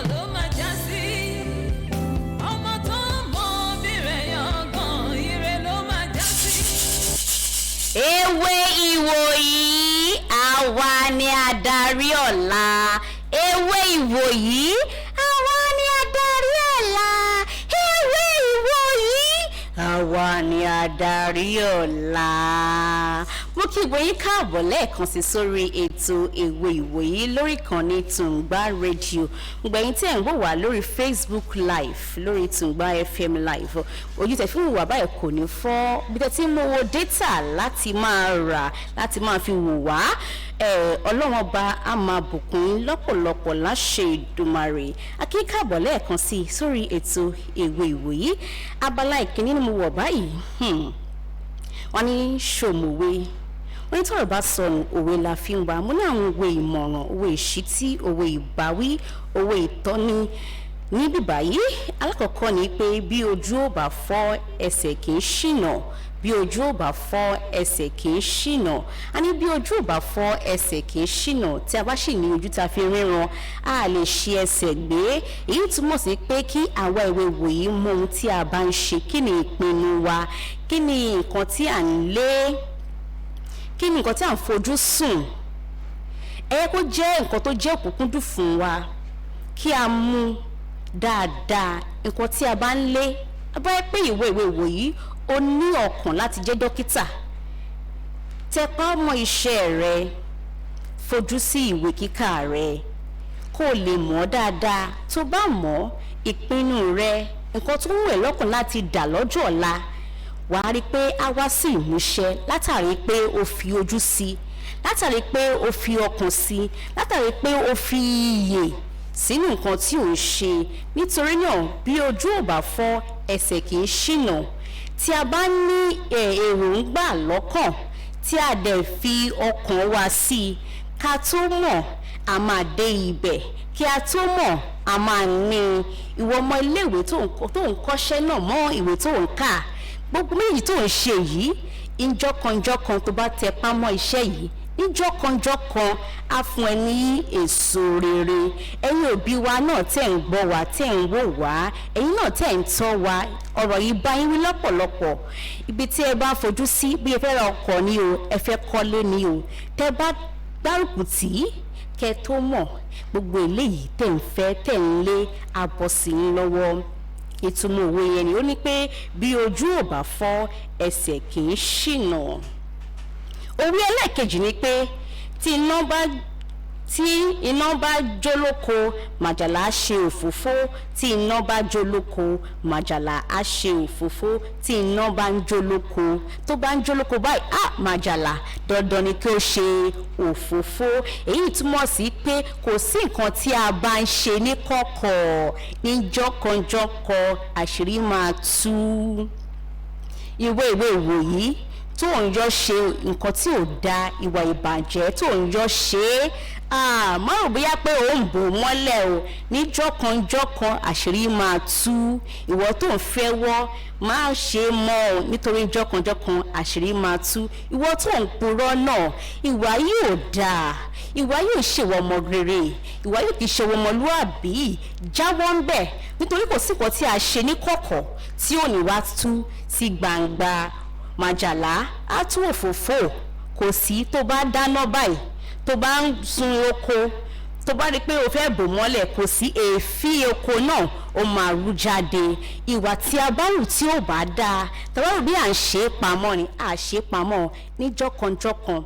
ló máa já sí. Ọmọ tó mọ bí rẹ̀ yangàn ire ló máa já sí. Ewé Ìwòyí, àwa ni adarí ọ̀la. Ewé Ìwòyí, àwa ni adarí ọ̀la. Ewé Ìwòyí, àwa ni adarí ọ̀la. Mo kí Ìwòyí káàbọ̀ lẹ́ẹ̀kan sí sórí ètò Ewé Ìwòyí lórí ìkànnì Tùǹgbà rédíò. Gbẹ̀yìn tí ẹ̀ ń wò wá lórí Facebook live, lórí Tùǹgbà FM live. Ojú tẹ̀ fún ìwà báyìí kò ní fọ́. Bí tẹ́ tí mo wo data láti máa rà, láti máa fi wò wá. Ọlọ́run ọba á máa bùkún lọ́pọ̀lọpọ̀ láṣẹ Ìdùmarè. Akíkàbọ̀ lẹ́ẹ̀kan sí sórí ètò Ewé Ìwòyí. Abala ìkíní ni mo wọ̀ báyìí. Wọ́n ní ṣòmùwé. Wọ́n ní tọ́rọ̀ bá sọnù òwe la fi ń wá. Mo ní àwọn òwe ìmọ̀ràn, òwe ìṣítí, òwe ìbáwí, òwe ìtọ́ni ní bíbáyìí. Alákọ̀ọ́kọ́ ni pé bí ojú ò bá fọ́ ẹsẹ̀ kì í ṣìnà. Bí ojú ò bá fọ́ ẹsẹ̀ kì í ṣìnà. A ní bí ojú ò bá fọ́ ẹsẹ̀ kì í ṣìnà. Tí a bá sì ní ojú ta fi ríran, a lè ṣe ẹsẹ̀ gbé. Èyí túmọ̀ sí pé kí àwa ìwé wòyí mọ ohun tí a bá ń ṣe. Kí ni ìpinnu wa? Kí ni nǹkan tí à ń lé? Kí ni nǹkan tí à ń fojú sùn? Kó jẹ́ nǹkan tó jẹ́ òkúnkúndùn fún wa. Kí a mú dáadáa nǹkan tí a bá ń lé. A bá yẹ pé ìwé wòyí o ní ọkàn láti jẹ́ dókítà. Tẹpá mọ́ iṣẹ́ rẹ, fojú sí ìwé kíkà rẹ kó o lè mọ̀ dáadáa. Tó bá mọ̀ ìpinnu rẹ, nǹkan tó ń wẹ̀ lọ́kàn láti dà lọ́jọ́ ọ̀la, wàá rí pé á wá sí ìmúṣẹ látàrí pé o fi ojú sí, látàrí pé o fi ọkàn sí, látàrí pé o fi iyè sínú nǹkan tí ò ń ṣe. Nítorí náà bí ojú ò bá fọ́ ẹsẹ̀ kì í ṣìnà. Tí a bá ní èròǹgbà lọ́kàn tí a dẹ̀ fi ọkàn wa sí, ká tó mọ̀ a máa dé ibẹ̀. Kí a tó mọ̀ a máa ní. Ìwọ ọmọ iléèwé tó ń kọ́ṣẹ́ náà mọ́ ìwé tó ń kà, gbogbo méjì tó ń ṣe yìí, ìjọkanjọkan tó bá tẹpá mọ́ iṣẹ́ yìí, ìjọkanjọkan á fún ẹ ní èso rere. Ẹ̀yin òbí wa náà tẹ̀ ń gbọ́ wa, tẹ̀ ń wò wá, ẹ̀yin náà tẹ̀ ń tọ́ wa, ọ̀rọ̀ yìí bá yín wí lọ́pọ̀lọpọ̀. Ibi tí ẹ bá fojú sí, bí ẹ fẹ́ ra ọkọ̀ ni o, ẹ fẹ́ kọ́lé ni o, tẹ́ bá gbárùkù tì í kẹ́ tó mọ̀ gbogbo eléyìí tẹ̀ ń fẹ́, tẹ̀ ń lé abọ́ sí yín lọ́wọ́. Ìtumọ̀ òwe yẹn ni ó ní pé bí ojú ò bá fọ́ ẹsẹ̀ kì í ṣìnà. Òwe ẹlẹ́ẹ̀kejì ni pé tí iná bá jólóko màjàlá á ṣe òfófó. Tí iná bá jólóko màjàlá á ṣe òfófó. Tí iná bá ń jólóko, tó bá ń jólóko báyìí, màjàlá dandan ni kí ó ṣe òfófó. Èyí túmọ̀ sí pé kò sí nǹkan tí a bá ń ṣe ní kọ̀kọ̀, ní jọ́kanjọ́kọ àṣírí máa tú. Ìwé Ìwòyí tó ń yọ ṣe nǹkan tí ò da, ìwà ìbàjẹ́ tó ń yọ ṣe má rò bóyá pé ó ń bò mọ́lẹ̀ o. Ní jọ́kanjọ́kan àṣírí máa tú. Ìwọ tó ń fẹ́ wọ́ má ṣe mọ́ o, nítorí jọ́kanjọ́kan àṣírí máa tú. Ìwọ tó ń purọ́ náà, ìwà yóò dáa, ìwà yóò ṣèwọ ọmọ rere, ìwà yóò kì í ṣe ọmọlúàbí. Jáwọ́ ń bẹ̀, nítorí kò sí nǹkan tí a ṣe ní kọ̀kọ̀ tí ò ní wá tú sí gbangba. Màjàlá á tú òfófó. Kò sí tó bá dáná báyìí, tó bá ń sun oko, tó bá rí pé o fẹ́ bò mọ́lẹ̀, kò sí èéfín oko náà ó máa rú jáde. Ìwà tí a bá wù tí ò bá dáa, tàbí bí à ń ṣe é pamọ́ ni, à ṣe é pamọ́ ní jọ́kanjọ́kan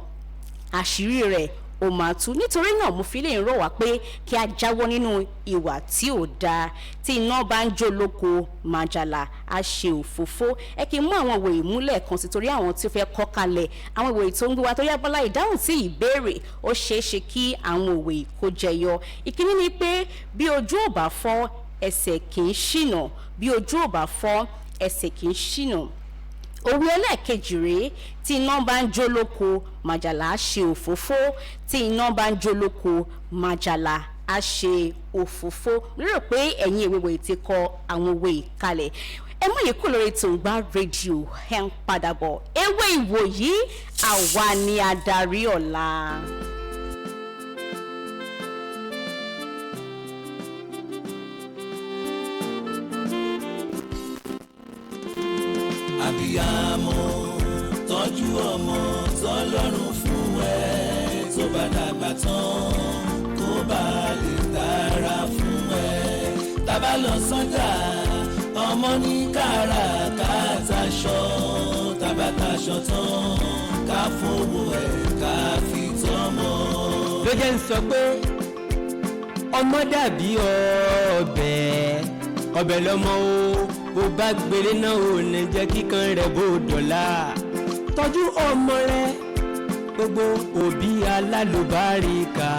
àṣírí rẹ̀ ó máa tú. Nítorí náà mo fi lè rọ̀ wá pé kí a jáwọ́ nínú ìwà tí ò dáa. Tí iná bá ń jó lóko màjàlá á ṣe òfófó. Ẹ kì í mú àwọn ìwé ìmúlẹ̀ kan sí torí àwọn tí ó fẹ́ kọ́ kalẹ̀, àwọn ìwé tó ń gbé wa tó yá bọ́lá ìdáhùn sí ìbéèrè. Ó ṣeé ṣe kí àwọn ìwé kó jẹyọ. Ìkíní ni pé bí ojú ò bá fọ́ ẹsẹ̀ kì í ṣìnà. Bí ojú ò bá fọ́ ẹsẹ̀ kì í ṣìnà. Òwe ẹlẹ́ẹ̀kejì rèé, tí iná bá ń jó lóko màjàlá á ṣe òfófó. Tí iná bá ń jó lóko màjàlá á ṣe òfófó. Lérò pé ẹ̀yin ìwé ti kọ àwọn òwe kalẹ̀. Ẹ mọ̀ yìí kò lórí Tùǹgbà rédíò, ẹ̀ ń padà bọ̀. Ewé Ìwòyí, àwa ni adarí ọ̀la. abiyamọ tọ́jú ọmọ tọ́lọ́run fún ẹ tó bá dàgbà tán kó bá lè dára fún ẹ. Tábà lọ sọ́jà ọmọ ní káràkátà aṣọ, tábà taṣọ tán ká fowó ẹ̀ ká fi tọ́mọ. ló jẹ́ ń sọ pé ọmọ dàbí ọbẹ̀ lọ́mọ o bó bá gbélé náà ò ní jẹ́ kíkan rẹ̀ bó dọ̀la. tọ́jú ọmọ rẹ gbogbo òbí alálùbáríkà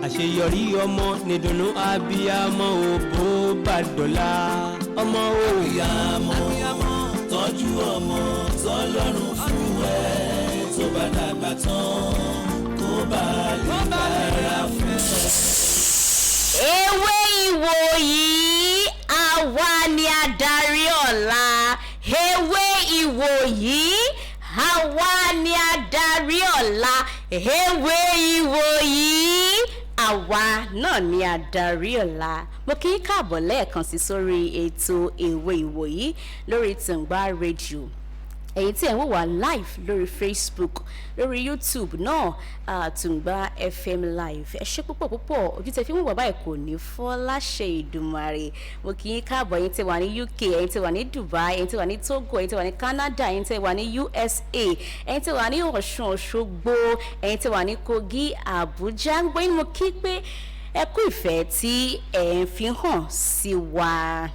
àṣeyọrí ọmọ nìdùnnú abiyamọ ò bó bá dọ̀la. ọmọ o abiyamọ tọ́jú ọmọ tọ́lọ́run fún ẹ tó bá dàgbà tán kó bá lè dára fún ẹ. Ewé Ìwòyí, àwa ni adarí ọ̀la. Ewé Ìwòyí, àwa ni adarí ọ̀la. Ewé Ìwòyí, àwa náà ni adarí ọ̀la. Mo kí í káàbọ̀ lẹ́ẹ̀kan sí sórí ètò Ewé Ìwòyí lórí Tùǹgbà rédíò. Èyí tí ẹ̀ ń wò wá live lórí Facebook, lórí YouTube náà, Tùǹgbà FM live. Ẹ ṣé púpọ̀ ojú tẹ́ fi ń wò wá báyìí kò ní fọ́ láṣẹ Ìdùmarè. Mo kí yín káàbọ̀, ẹ̀yin tẹ́ wà ní UK, ẹ̀yin tẹ́ wà ní Dubai, ẹ̀yin tẹ́ wà ní Togo, ẹ̀yin tẹ́ wà ní Canada, ẹ̀yin tẹ́ wà ní USA, ẹ̀yin tẹ́ wà ní Ọ̀ṣun Òṣogbo, ẹ̀yin tẹ́ wà ní Kogi, Abuja. Gbogbo yín mo kí pé ẹ kú ìfẹ́ tí ẹ̀ ń fi hàn sí wa.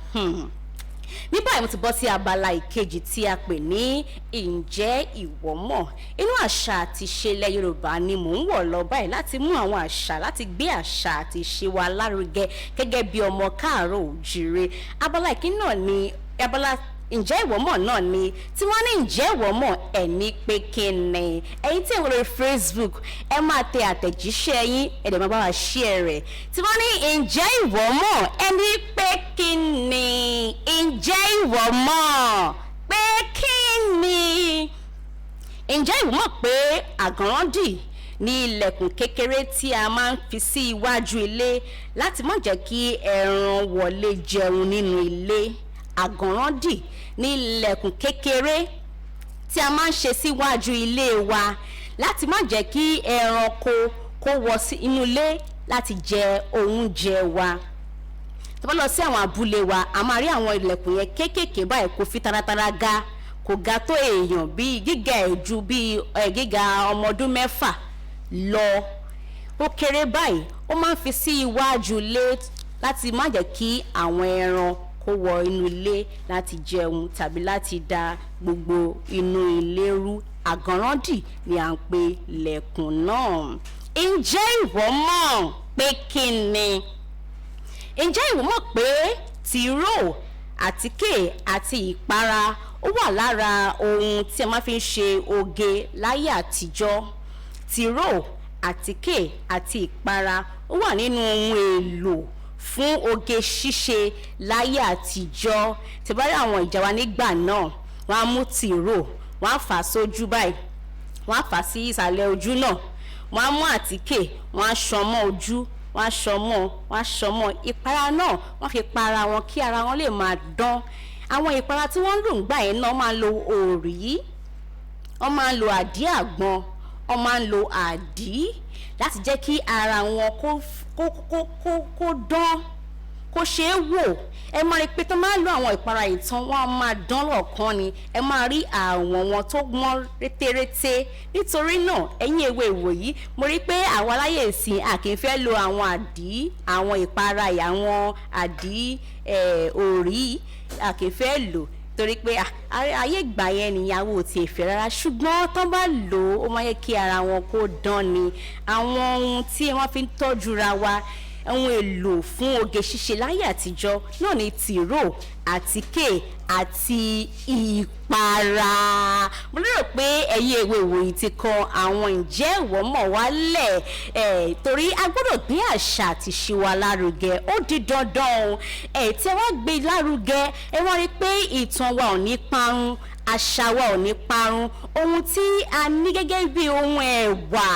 Ní báyìí mo ti bọ́ sí abala ìkejì tí a pè ní ǹjẹ́ ìwọ mọ̀. Inú àṣà àti ìṣe ilẹ̀ Yorùbá ni mò ń wọ̀ lọ báyìí láti mú àwọn àṣà, láti gbé àṣà àti ìṣe wa lárugẹ gẹ́gẹ́ bí ọmọ káàárọ̀ òjìrè. Abala ìkíní náà ni abala ǹjẹ́ ìwọ mọ̀ náà ni tí wọ́n ní ǹjẹ́ ìwọ mọ̀ ẹni pé kí ni. Ẹ̀yin tí ẹ̀ ń wọlé Facebook ẹ máa tẹ àtẹ̀jíṣẹ́ yín ẹ dẹ̀ máa bá wa share rẹ̀. Tí wọ́n ní ǹjẹ́ ìwọ mọ̀ ẹni pé kí ni. Ǹjẹ́ ìwọ mọ̀ pé kí ni. Ǹjẹ́ ìwọ mọ̀ pé àgànrándì ní ilẹ̀kùn kékeré tí a máa ń fi sí iwájú ilé láti má jẹ́ kí ẹran wọlé jẹun nínú ilé. Àgànrándì ní ilẹ̀kùn kékeré tí a máa ń ṣe síwájú ilé wa láti má jẹ́ kí ẹranko kó wọ sí inú ilé láti jẹ oúnjẹ wa. Tó bá lọ sí àwọn abúlé wa a máa rí àwọn ilẹ̀kùn yẹn kéékèèké báyìí kò fi taratara ga, kò ga tó èèyàn, bí gíga ẹ̀jú bí gíga ọmọ ọdún 6 lọ. Ó kéré báyìí, ó máa ń fi sí iwájú ilé láti má jẹ́ kí àwọn ẹran kó wọ inú ilé láti jẹun tàbí láti da gbogbo inú ilé rú. Àgànrándì ni à ń pè lẹ̀kùn náà. Ǹjẹ́ ìwọ mọ̀ pé kí ni. Ǹjẹ́ ìwọ mọ̀ pé tìróò, àtíkè àti ìpara ó wà lára ohun tí a máa fi ń ṣe oge láyé àtijọ́. Tìróò, àtíkè àti ìpara ó wà nínú ohun èlò fún oge ṣíṣe láyé àtijọ́. Tí bá rí àwọn ìjà wa nígbà náà, wọ́n á mú tìróò, wọ́n á fà á sójú báyìí, wọ́n á fà á sí ìsàlẹ̀ ojú náà, wọ́n á mú àtíkè, wọ́n á ṣan mọ́ ojú, wọ́n á ṣan mọ́ ìpara náà, wọ́n fi para wọn kí ara wọn lè máa dán. Àwọn ìpara tí wọ́n ń lò ńgbà yẹn náà máa ń lo òrí, wọ́n máa ń lo àdí àgbọn, wọ́n máa ń lo àdí láti jẹ́ kí ara wọn kó dán, kó ṣe é wò. Ẹ máa rí pé tó máa ń lo àwọn ìpara ìtàn wọn á máa dán lọ́ọ̀kan ni. Ẹ máa rí àwọn wọn tó mọ́ rétérété. Nítorí náà ẹ̀yin Ewé Ìwòyí, mo rí pé àwọn aláyè ìsìn a kì í fẹ́ lo àwọn àdí, àwọn ìpara àwọn àdí òrí a kì í fẹ́ lò torí pé ayé ìgbà yẹn nìyàwó ti ẹ̀fẹ̀ rárá, ṣùgbọ́n tán bá lò ó máa yẹ kí ara wọn kó dán ni. Àwọn ohun tí wọ́n fi ń tọ́jú ra wa, ohun èlò fún oge ṣíṣe láyé àtijọ́ náà ni tìróò, àtíkè àti ìpara. Mo lérò pé ẹ̀yin Ewé Ìwòyí ti kọ àwọn ǹjẹ́ ìwọ mọ̀ wálẹ̀ torí a gbọ́dọ̀ gbé àṣà àti ìṣe wa lárugẹ. Ó di dandan o. Tí ẹ wá gbé lárugẹ ẹ wá rí pé ìtàn wa ò ní parun, àṣà wa ò ní parun. Ohun tí a ní gẹ́gẹ́ bí ohun ẹ̀wà,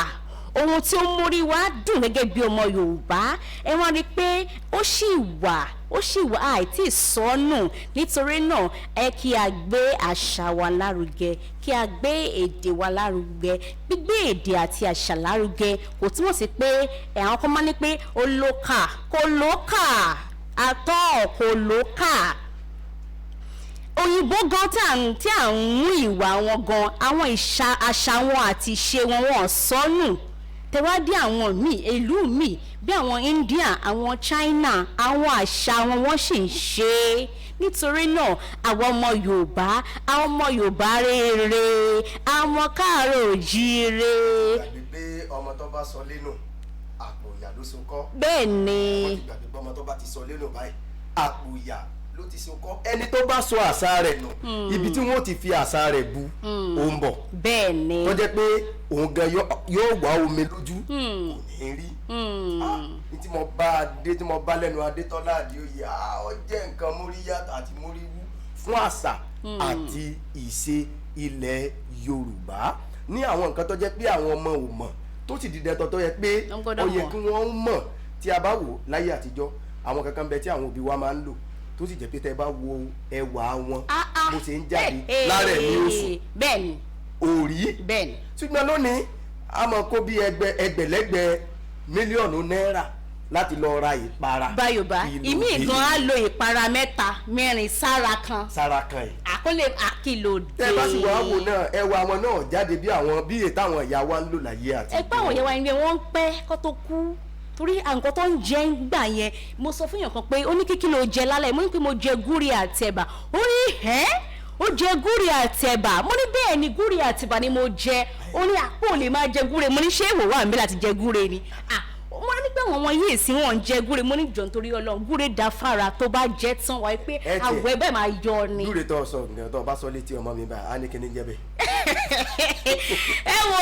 ohun tí ó mórí wá dùn gẹ́gẹ́ bí ọmọ Yorùbá ẹ wọ́n rí pé ó sì wà àìtí sọnù nítorí náà kí a gbé àṣà wa lárugẹ kí a gbé èdè wa lárugẹ gbígbé èdè àti àṣà lárugẹ kò túmọ̀ sí pé àwọn kan máa ní pé olókà kò lókà àtọ̀ kò lókà òyìnbó gan tí à ń mú ìwà wọn gan àwọn àṣà wọn àti ìṣe wọn sọnù tẹwádìí àwọn ìlú míì bí àwọn India àwọn China àwọn àṣà wọn sì ń ṣe é nítorí náà àwọn ọmọ Yorùbá rere àwọn káàárọ̀ oòjíire. gbàgbé pé ọmọ tó bá sọ lẹ́nu àpò ìyà ló so kọ́. bẹ́ẹ̀ ni. wọ́n ti gbàgbé pé ọmọ tó bá ti sọ lẹ́nu báyìí àpò ìyà ló ti so kọ́. ẹni tó bá sọ àṣà rẹ̀ nù ibi tí wọ́n ti fi àṣà rẹ̀ bu ó ń bọ̀. bẹ́ẹ̀ ni. tó jẹ́ pé òun gan yóò wá omi lójú kò ní rí. tí mo bá lẹ́nu Adétọ́lá Adéoyè ó jẹ́ nǹkan móríyá àti móríwú fún àṣà àti ìṣe ilẹ̀ Yorùbá ní àwọn nǹkan tó jẹ́ pé àwọn ọmọ ò mọ̀ tó sì di dandan tó yẹ pé ó yẹ kí wọ́n mọ̀ tí a bá wò láyé àtijọ́ àwọn kankan bẹ tí àwọn òbí wa máa ń lò tó sì jẹ́ pé tẹ́ bá wo ẹwà wọn bó ṣe ń jáde lára ẹ̀mí oṣù òrí ṣùgbọ́n lónìí a mọ̀ kó bí ẹgbẹ̀lẹ́gbẹ̀ mílíọ̀nù náírà láti lọ ra ìpara. Báyọ̀bá ìmí gan á lo ìpara 3-4 sára kan ẹ̀. àkọlé àkìlò dé. tẹ́ bá sì wá wò náà ẹwà wọn náà jáde bí ètò àwọn ìyá wa ń lò láyé àti. ẹgbẹ́ àwọn ìyá wa ni wọ́n ń pẹ́ kó tó kú torí nǹkan tó ń jẹ ń gbà yẹn mo sọ fún yàn kan pé ó ní kíkí ló jẹ lálẹ́ mo ní pé mo jẹ gúrí àtẹ̀bà ó ní ó jẹ gúrí àtẹ̀bà mo ní bẹ́ẹ̀ ni gúrí àtẹ̀bà ni mo jẹ ó ní àpò lè máa jẹ gúre mo ní ṣé èèwọ̀ wà mí láti jẹ gúre ni mo ní pé wọn yìí sí wọn jẹ gúre mo ní jọ nítorí Ọlọ́run gúre da fara tó bá jẹ tán wáyé pé àwọ̀ ẹ̀bẹ̀ máa yọ ni. gúre tó sọ ǹkan tó bá sọ létí ọmọ mi báyìí á ní kíní jẹ bẹ́ẹ̀. ẹ wo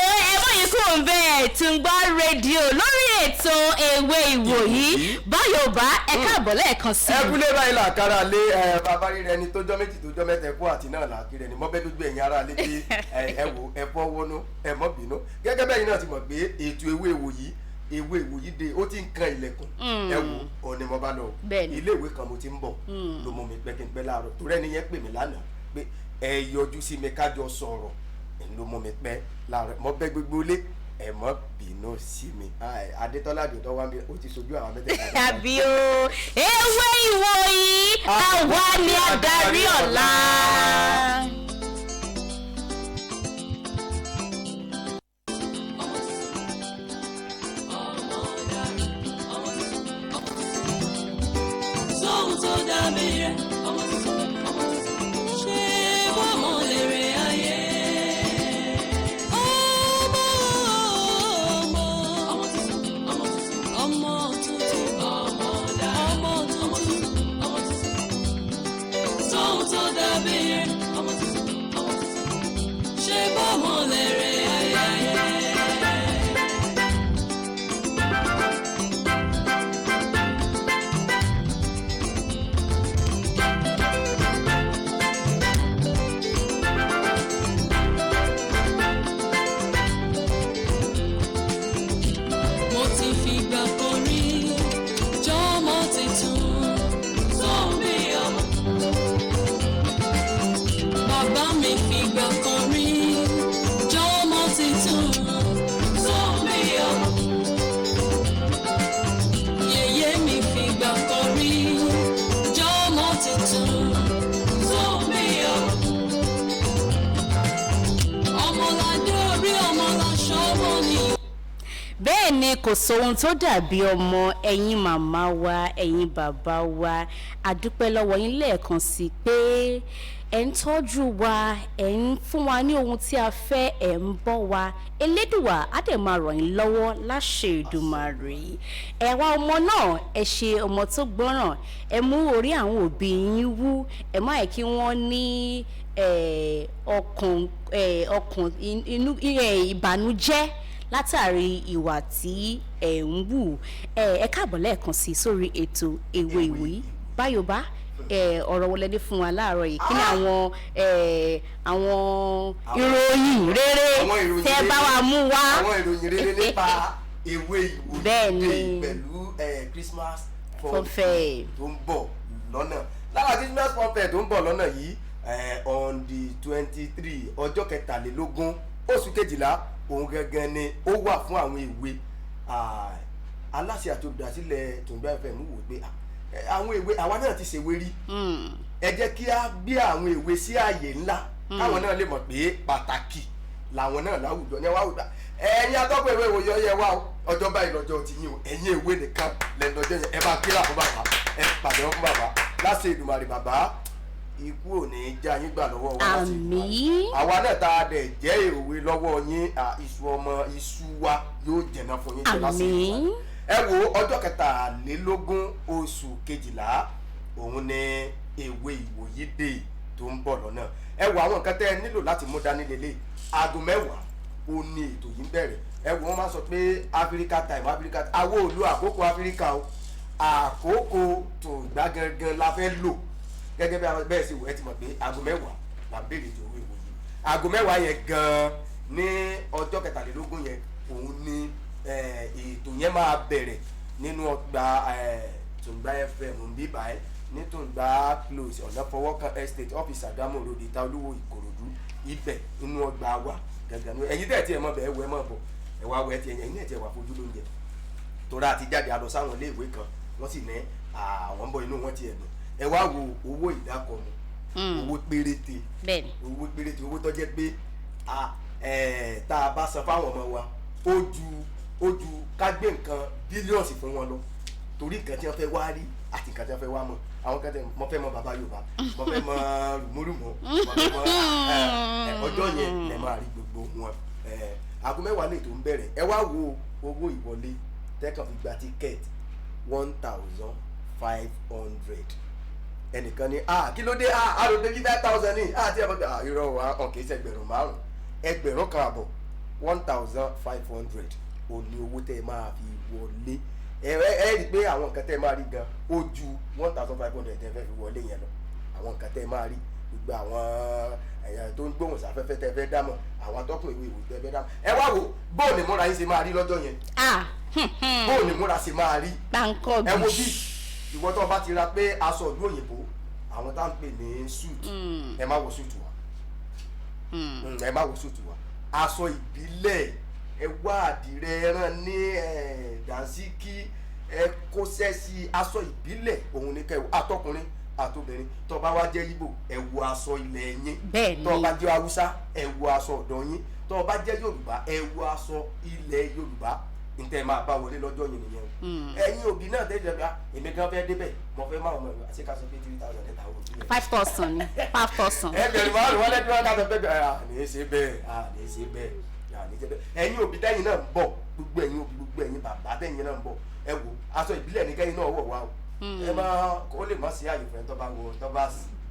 yìí kò ń bẹ Tùngbà rédíò lórí ètò Ewé Ìwòyí Báyọ̀bá ẹ káàbọ̀ lẹ́ẹ̀kan sí i. ẹ kúlé báyìí làkàrà lé bàbá rí rẹ ni tójọ́ méjì tójọ́ mẹ́ta ẹ̀kọ́ àti náà làákì rẹ ni mọ́ bẹ́ẹ̀ dójú ẹ̀yìn ara lé pé ẹ wò ẹ fọ́ wọnú ẹ mọ́ bínú gẹ́gẹ́ bẹ́ẹ̀ náà ti mọ̀ pé ètò Ewé Ìwòyí dé ó ti ń kan ilẹ̀kùn ẹ wò òní mo bá lọ ilé ìwé kan mo ti ń bọ̀ ló mú mi pẹ́ kí n pẹ́ láàárọ̀ torí ẹni yẹn pè mí lánàá pé ẹ yọjú sí mi kájọ sọ̀rọ̀ ló mú mi pẹ́ láàárọ̀ mo bẹ̀ gbogbo lé ẹ mọ́ bínú sí mi Adétọ́lá Adétọ́ wá mi ó ti sojú àwọn mẹ́tẹ̀ẹ̀ta. àbí o Ewé Ìwòyí àwa ni adarí ọ̀la. ni kò sóhun tó dàbí ọmọ ẹ̀yin màmá wa ẹ̀yin bàbá wa àdúpẹ́ lọ́wọ́ yín lẹ́ẹ̀kan sí pé ẹ̀ ń tọ́jú wa ẹ̀ ń fún wa ní ohun tí a fẹ́ ẹ̀ ń bọ́ wa elédùwà á dẹ̀ máa ràn yín lọ́wọ́ láṣẹ Èdùmàrè ẹ wá ọmọ náà ẹ ṣe ọmọ tó gbọ́ràn ẹ mú orí àwọn òbí yín wú ẹ má yẹ kí wọ́n ní ọkàn inú ìbànújẹ́ látàrí ìwà tí ẹ ń wù ẹ káàbọ̀ lẹ́ẹ̀kan sí sórí ètò Ewé Ìwòyí Báyọ̀bá ọ̀rọ̀ wọlé ní fún wa láàárọ̀ yìí kí ni àwọn ìròyìn rere tẹ́ bá wa mú wá. àwọn ìròyìn rere nípa ewé Ìwòyí pẹ̀lú Christmas funfair tó ń bọ̀ lọ́nà lára Christmas funfair tó ń bọ̀ lọ́nà yìí on the 23 ọjọ́ kẹtàlélógún oṣù kejìlá òun gangan ni ó wà fún àwọn èwe aláṣẹ àti olùdásílẹ̀ Tungba FM wò pé àwọn èwe àwa náà ti ṣèwé rí ẹ jẹ́ kí á gbé àwọn èwe sí ààyè ńlá káwọn náà lè mọ̀ pé pàtàkì làwọn náà láwùjọ ní wàá wùdá ẹ̀yin atọ́kùn èwe ìwòye ọyẹ wa ọjọ́ báyìí lọ́jọ́ ti yín o ẹ̀yin èwe nìkan lẹ́nu ọjọ́ yẹn ẹ bá kíra fún bàbá ẹ pàdé wọn fún bàbá láṣẹ Èdùmàrè bàbá ikú ò ní já yín gbà lọ́wọ́ wa láti ìlú àwa náà tá a dẹ̀ jẹ́ èwe lọ́wọ́ yín iṣu wa yóò jẹ̀nà fún yín jọlá sí ìlú ẹ wo ọjọ́ kẹtàlélógún oṣù kejìlá òun ni ewé Ìwòyí dé tó ń bọ̀ lọ́nà ẹ wo àwọn nǹkan tẹ́ ẹ nílò láti mú dání lélẹ̀ aago 10 ó ní ètò yìí ń bẹ̀rẹ̀ ẹ wo wọ́n máa sọ pé Africa time àwọn òlu àkókò Áfíríkà o àkókò Tungba gangan la fẹ́ lò gẹ́gẹ́ bí bẹ́ẹ̀ sì wò ẹ ti mọ̀ pé aago 10 la ń béèrè ètò ewé Ìwòyí aago 10 yẹn gan-an ní ọjọ́ kẹtàlélógún yẹn òun ni ètò yẹn máa bẹ̀rẹ̀ nínú ọgbà Tungba FM bíbá ẹ ní Tungba close ọ̀nà fọwọ́kan estate office Àgámù road Ìta Olúwo Ìkòròdú ibẹ̀ nínú ọgbà wa gàgà ní ẹ̀yin tẹ̀ tí ẹ mọ̀ bẹ́ẹ̀ wẹ́ mọ̀ bọ̀ ẹ wá wẹ́ tí ẹ̀yin náà tí ẹ wà fojú lóúnjẹ torí àti jáde àlọ́ sáwọn ilé ìwé kan wọ́n sì ní àwọn bọ̀ inú wọn ti ẹ̀dùn ẹ wá wo owó ìdákọ̀mù owó péréte owó tó jẹ́ pé tá a bá san fáwọn ọmọ wa ó ju ká gbé nǹkan bílíọ̀nsì fún wọn lọ torí nǹkan tí wọ́n fẹ́ wá rí àti nǹkan tí wọ́n fẹ́ wá mọ̀ àwọn kan tẹ mo fẹ́ mọ bàbá Yorùbá mo fẹ́ mọ rùmọ́rùmọ́ mo fẹ́ mọ ọjọ́ yẹn lẹ máa rí gbogbo wọn aago 10 lè tó ń bẹ̀rẹ̀ ẹ wá wo owó ìwọlé tẹ́kàn fi gba tíkẹ́ẹ̀tì 1,500 ẹnìkan ní kí ló dé àròdé 5,000 ní àti ẹ̀fọ́ irọ́ wa ọ̀kẹ́ ìṣẹ̀gbẹ̀rún 5 ẹgbẹ̀rún kan àbọ̀ 1,500 ò ní owó tẹ́ ẹ máa fi wọlé ẹ rí i pé àwọn nǹkan tẹ́ ẹ máa rí gan ó ju 1,500 tẹ́ fẹ́ fi wọlé yẹn lọ àwọn nǹkan tẹ́ ẹ máa rí gbogbo àwọn ẹ̀yà tó ń gbóhùn sáfẹ́fẹ́ tẹ́ fẹ́ dámọ̀ àwọn atọ́kùn ìwé ìwé tẹ́ fẹ́ dámọ̀ ẹ wá wo bóun ni múra yín ṣe máa rí lọ́jọ́ yẹn bóun ni múra ṣe máa rí ẹ wo bí ìwọ tó bá ti ra pé aṣọ ìlú òyìnbó àwọn tá à ń pè ní suit ẹ má wọ suit wa ẹ má wọ suit wa aṣọ ìbílẹ̀ ẹ wá àdìrẹ ẹran ní dànsíkí ẹ kóṣẹ́ sí aṣọ ìbílẹ̀ òun ní kẹwàá àtọkùnrin àtobìnrin tó bá wá jẹ́ Ìgbò ẹ wọ aṣọ ilẹ̀ yín tó bá jẹ́ Haúsá ẹ wọ aṣọ ọ̀dọ̀ yín tó bá jẹ́ Yorùbá ẹ wọ aṣọ ilẹ̀ Yorùbá ntẹ máa bá wọlé lọ́jọ́ yìí nìyẹn o ẹ̀yin òbí náà tẹ́lẹ̀ bá èmi gan fẹ́ débẹ̀ mo fẹ́ máa mọ̀ ẹ̀ àti ká sọ pé 3,000 ẹ̀ta òbí rẹ̀ 5,000 ni 5,000. ẹgbẹ̀rún márùn wọlé tí wọ́n ká sọ pé ní í ṣe bẹ́ẹ̀ ní í ṣe bẹ́ẹ̀ ní í ṣe bẹ́ẹ̀ ẹ̀yin òbí tẹ́yin náà ń bọ̀ gbogbo ẹ̀yin òbí gbogbo ẹ̀yin bàbá tẹ́yin náà ń bọ̀ ẹ wo aṣọ ìbílẹ̀ ní kẹ́yin náà wọ̀ wá o ẹ máa kó lè má sí àyè fún ẹ tó bá wọ tó bá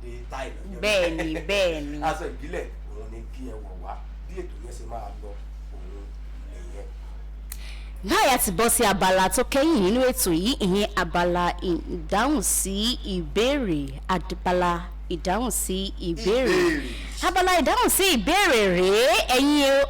dé táì lọ. bẹ́ẹ̀ni aṣọ ìbílẹ̀ òun ni kí ẹ wọ̀ wá bí ètò yẹn ṣe máa lọ òun nìyẹn. láyà ti bọ́ sí abala tó kẹ́yìn nínú ètò yìí ìyẹn abala ìdáhùn sí ìbéèrè abala ìdáhùn sí ìbéèrè abala ìdáhùn sí ìbéèrè rèé ẹ̀yin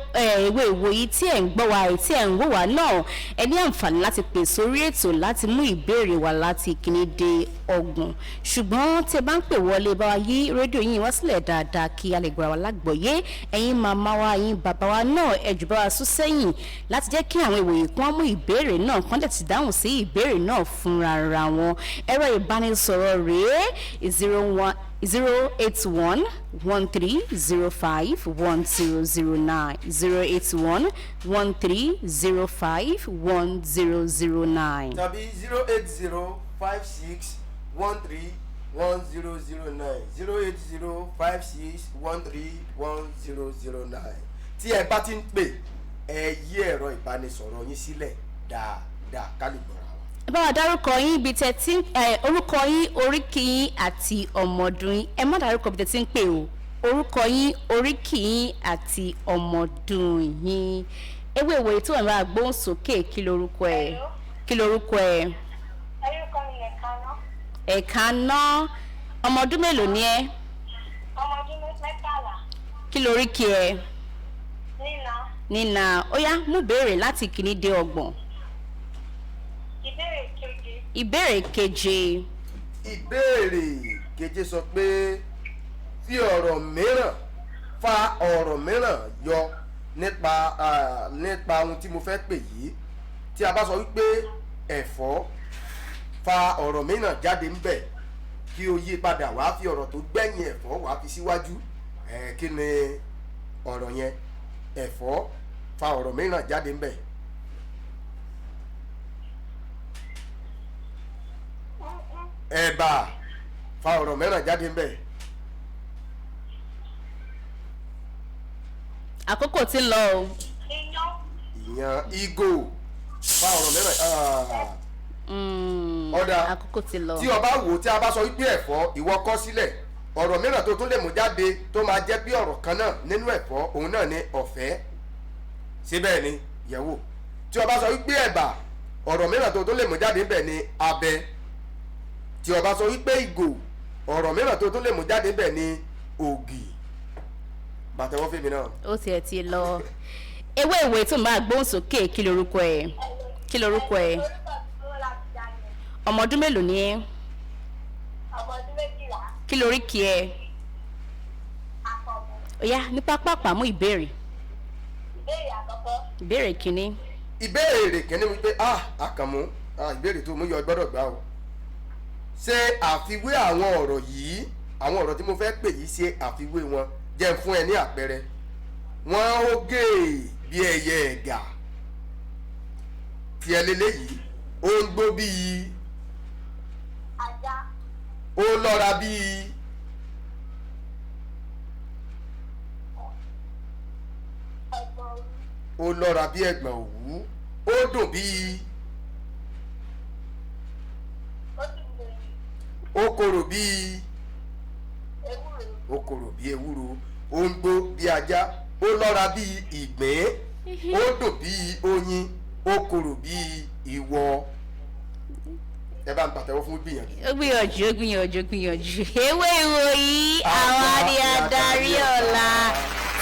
ewé Ìwòyí tí ẹ̀ ń gbọ́ wa tí ẹ̀ ń wò wá náà ẹ ní àǹfààní láti pè sórí ètò láti mú ìbéèrè wá láti ìkíní dé 30 ṣùgbọ́n tí ẹ bá ń pè wọlé bá wa yí rédíò yín wá sílẹ̀ dáadáa kí a lè gbọ́ra wa lágbọ̀ọ́yé ẹ̀yin màmá wa ẹ̀yin bàbá wa náà ẹ jù bá wa sún sẹ́yìn láti jẹ́ kí àwọn Ìwòyí kán mú ìbéèrè náà kán dẹ̀ ti dáhùn sí ìbéèrè náà fúnra ra wọn ẹ̀rọ ìbánisọ̀rọ̀ rèé 081 1305 1009 081 1305 1009 tàbí 080 56 13 1009 080 56 13 1009 tí ẹ bá ti ń pè ẹ yí ẹ̀rọ ìbánisọ̀rọ̀ yín sílẹ̀ dáadáa ká lè gbọ́ra wa. ẹ bá wa dárúkọ yín ibi tẹ́ tí orúkọ yín oríkì yín àti ọmọdún yín ẹ má dárúkọ ibi tẹ́ tí ń pè o orúkọ yín oríkì yín àti ọmọdún yín ewé Ìwòyí tó wà ní agbóhùn sókè kí lorúkọ ẹ. orúkọ mi Ẹ̀kaná. Ẹ̀kaná ọmọ ọdún mélòó ni ẹ́? Ọmọ ọdún mẹ́tàlá. Kí lóríkì ẹ? Nínà. Nínà. Ó yá mú béèrè láti kìíní dé ọgbọ̀n. Ìbéèrè keje. Ìbéèrè keje. Ìbéèrè keje sọ pé fi ọ̀rọ̀ mìíràn fa ọ̀rọ̀ mìíràn yọ nípa ohun tí mo fẹ́ pè yìí. Tí a bá sọ wípé ẹ̀fọ́, fa ọ̀rọ̀ mìíràn jáde ńbẹ̀ kí o yí padà wá fi ọ̀rọ̀ tó gbẹ̀yìn ẹ̀fọ́ wá fi síwájú. Kí ni ọ̀rọ̀ yẹn? Ẹ̀fọ́, fa ọ̀rọ̀ mìíràn jáde ńbẹ̀. Ẹ̀bà, fa ọ̀rọ̀ mìíràn jáde ńbẹ̀. Àkókò ti lọ o. Iyán. Ìyàn, ìgò, fa ọ̀rọ̀ mìíràn. Ọ̀dà Àkókò ti lọ. tí o bá wò tí a bá sọ wípé ẹ̀fọ́ ìwọ kọ sílẹ̀ ọ̀rọ̀ mìíràn tó tún lè mú jáde tó máa jẹ́ bí ọ̀rọ̀ kan náà nínú ẹ̀fọ́ òun náà ni ọ̀fẹ́. Síbẹ̀ ni yẹ̀wò tí o bá sọ wípé ẹ̀bà ọ̀rọ̀ mìíràn tó tún lè mú jáde ńbẹ̀ ni abẹ. Tí o bá sọ wípé ìgò ọ̀rọ̀ mìíràn tó tún lè mú jáde ńbẹ̀ ni ògì. Bàtẹ́wọ́ fèmí náà. Ó tiẹ̀ ti lọ. Ewé ìwé tó máa gbóhùn sókè kí lorúkọ ẹ? Kí lorúkọ ẹ? Orúkọ tí ó láti dání. Ọmọ ọdún mélòó ni ẹ́? Ọmọ ọdún 12. Kí lóríkì ẹ? Àkọ́bù. Ó yá ní pápá mú ìbéèrè. Ìbéèrè àkọ́kọ́. Ìbéèrè kìíní. Ìbéèrè kìíní wípé Àkànmú ìbéèrè tó mú yọ gbọ́dọ̀ gbá o. Ṣe àfiwé àwọn ọ̀rọ̀ yìí, àwọn ọ̀rọ̀ tí mo fẹ́ pè yìí ṣe àfiwé wọn. Jẹ́ fún ẹ ní àpẹẹrẹ. Wọ́n ó gé bí ẹyẹ ẹ̀gà. Tí ẹ lélẹ́yìí, ó ń gbó bíi. Ajá. Ó lọ́ra bíi. Ẹ̀gbọ́n orí. Ó lọ́ra bí ẹ̀gbọ̀n òwú. Ó dùn bíi. Ó sì gbòòrò. Ó korò bíi. Ewúro. Ó korò bí ewúro. Ó ń gbó bí ajá. Ó lọ́ra bí ìgbín. Ó dùn bí oyin. Ó korò bí ìwọ. Ẹ bá ń pàtẹ́wọ́ fún gbìyànjú. Ó gbìyànjú. Ewé ìwòyí àwa ni adarí ọ̀la.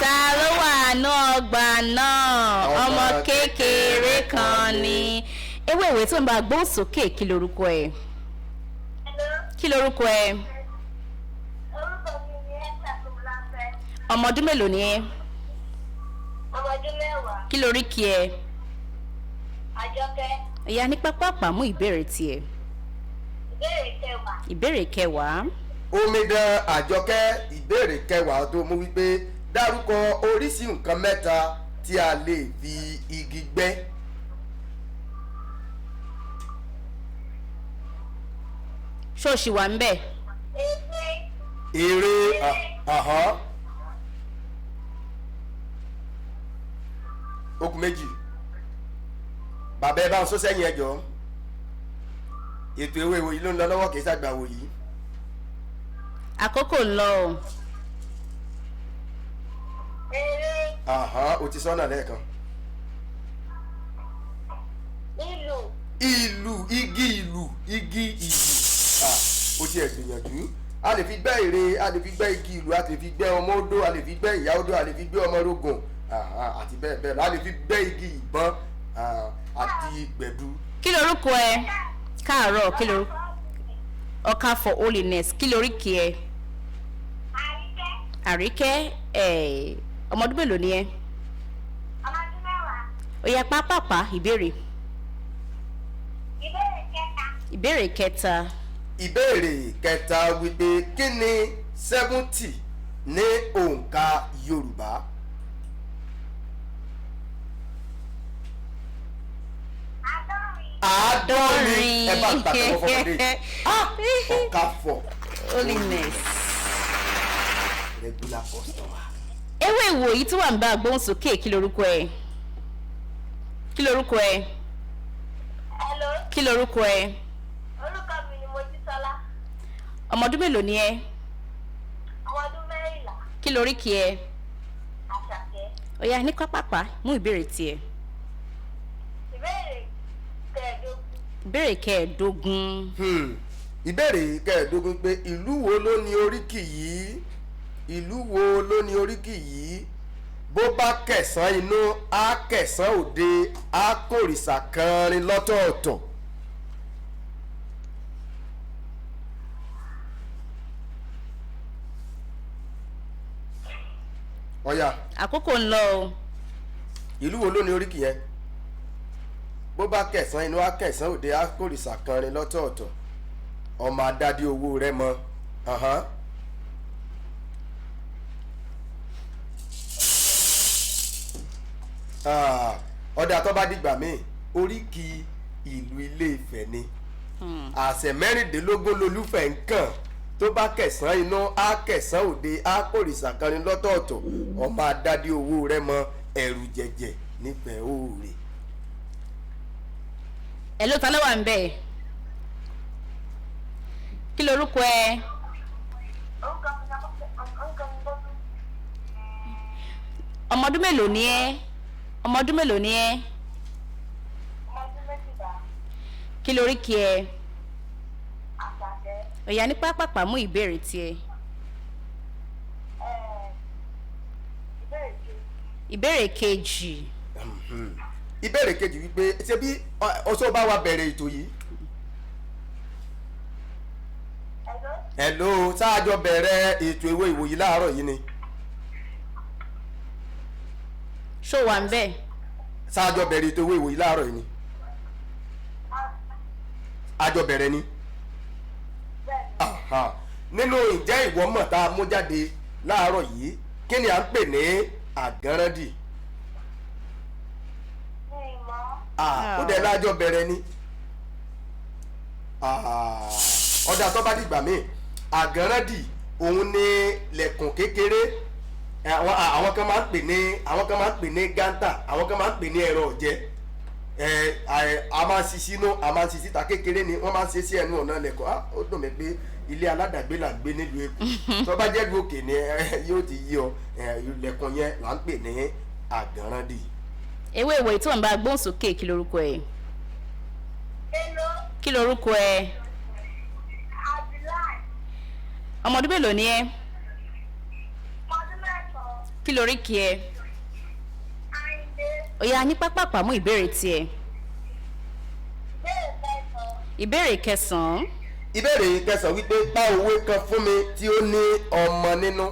Ta ló wà ní ọgbà náà? Ọmọ kékeré kan ni. Ewé ìwé tó ń bá gbóhùn sókè kí lorúkọ ẹ? Hello. Kí lorúkọ ẹ? Orúkọ mi ni Esther Kọ́mọláfẹ́. Ọmọ ọdún mélòó ni ẹ́? Ọmọ ọdún 10. Kí lóríkì ẹ? Àjọkẹ́. Ó yá ní pápá mú ìbéèrè tiẹ̀. Ìbéèrè kẹwàá. Ìbéèrè kẹwàá. Omidan Àjọkẹ́ ìbéèrè kẹwàá tó mú wípé dárúkọ oríṣi nǹkan mẹ́ta tí a lè fi igi gbẹ́. Ṣọ́ọ̀ṣì wà ń bẹ̀. Ewé. Èrè okùn méjì. Bàbá ẹ bá ń sọ sẹ́yìn ẹjọ́. Ètò ewé ìwòyí ló ń lọ lọ́wọ́ kìí ṣàgbà wòyí. Àkókò ń lọ o. Eré. O ti sọ́nà lẹ́ẹ̀kan. Ìlù. Ìlù, igi ìlù. O ti ẹ̀ gbìyànjú. A lè fi gbẹ́ ère, a lè fi gbẹ́ igi ìlù, a lè fi gbẹ́ ọmọ odó, a lè fi gbẹ́ ìyá odó, a lè fi gbẹ́ ọmọ rógùn àti bẹ́ẹ̀ bẹ́ẹ̀ lọ. A lè fi gbẹ́ igi ìbọn àti gbẹ̀du. Kí lorúkọ ẹ? Káàárọ̀ kí lorúkọ? Ọ̀ka for holiness kí lóríkì ẹ? Àríkẹ́. Àríkẹ́ ọmọ ọdún mélòó ni ẹ? Ọmọ ọdún 10. Ó yá pápá ìbéèrè. Ìbéèrè kẹta. Ìbéèrè kẹta. Ìbéèrè kẹta wípé kí ni 70 ní òǹkà Yorùbá? Àádọ́rin. Ẹ bá ń pàtẹ́wọ́ fọmọdé. Ọ̀ka fọ̀. Holiness. Regular customer. Ewé ìwòyí tó wà ń bá gbóhùn sókè kí lorúkọ ẹ? Kí lorúkọ ẹ? Hello. Kí lorúkọ ẹ? Orúkọ mi ni Mojísọ́lá. Ọmọ ọdún mélòó ni ẹ? Ọmọ ọdún 14. Kí lóríkì ẹ? Àṣàkẹ́. Ó yá ní pápá mú ìbéèrè tiẹ̀. Ìbéèrè kẹẹ̀dógún. Ìbéèrè kẹẹ̀dógún. ìbéèrè kẹẹ̀ẹ́dógún pé ìlú wo ló ní oríkì yìí? ìlú wo ló ní oríkì yìí? bó bá kẹsàn inú á kẹsàn òde á kòrìṣà kanrin lọ́tọ̀ọ̀tọ̀. ọ̀yà àkókò ń lọ o. ìlú wo ló ní oríkì yẹn? bó bá kẹsàn inú á kẹsàn òde á kòrìṣà kanrin lọ́tọ̀ọ̀tọ̀. ọmọ adádé owó rẹ mọ. ọ̀dà tó bá dìgbà míì oríkì ìlú Ilé-Ifẹ̀ ni àṣẹ mẹ́rìndínlógún lolúfẹ̀ ń kàn tó bá kẹsàn iná á kẹsàn òde á kòrìṣà kanrin lọ́tọ̀ọ̀tọ̀ ọmọ adádé owó rẹ mọ ẹ̀rù jẹ̀jẹ̀ nífẹ̀ẹ́ òòrè. ẹ ló ta ló wà ń bẹ̀? kí lorúkọ ẹ? ọmọ ọdún mélòó ni ẹ? ọmọ ọdún mélòó ni ẹ? kí lóríkì ẹ? ọ̀yà ní pápápá mú ìbéèrè tiẹ̀. ìbéèrè kejì. ìbéèrè kejì wípé ṣé bí ọsọ bá wa bẹ̀rẹ̀ ètò yìí. hello sáájọ bẹ̀rẹ̀ ètò Ìwé Ìwòyí láàárọ̀ yìí ni. ṣó wà ń bẹ̀? sáájọ bẹ̀rẹ̀ ètò Ìwé Ìwòyí láàárọ̀ yìí ni. àjọ bẹ̀rẹ̀ ni. nínú ìjẹ́ ìwọ mọ̀ tá a mú jáde láàárọ̀ yìí kí ni à ń pè ní àgánrándì? ó dẹ̀ lájọ bẹ̀rẹ̀ ni. ọ̀dà tó bá dìgbà míì àgánrándì òun ní lẹ̀kùn kékeré àwọn kan máa ń pè ní gántà àwọn kan máa ń pè ní ẹ̀rọ ọ̀jẹ̀ a máa ń ṣiṣí inú a máa ń ṣiṣí ta kékeré ni wọ́n máa ń ṣe sí ẹnu ọ̀nà lẹ̀kùn ó dùn mí pé ilé aládàgbé là ń gbé nílùú Èkó tó bá jẹ́ ìlú òkè ni yóò ti yí ọ lẹ̀kùn yẹn là ń pè ní àgánrándì. ewé ìwòyí tó ń bá gbóhùn sókè kí lorúkọ ẹ? kí lorúkọ ẹ? ọmọ ọdún mélòó ni ẹ? kí lóríkì ẹ? ọ̀yà ní pápápá mú ìbéèrè tiẹ̀. ìbéèrè kẹsàn-án. ìbéèrè kẹsàn-án wípé pa òwe kan fún mi tí ó ní ọmọ nínú.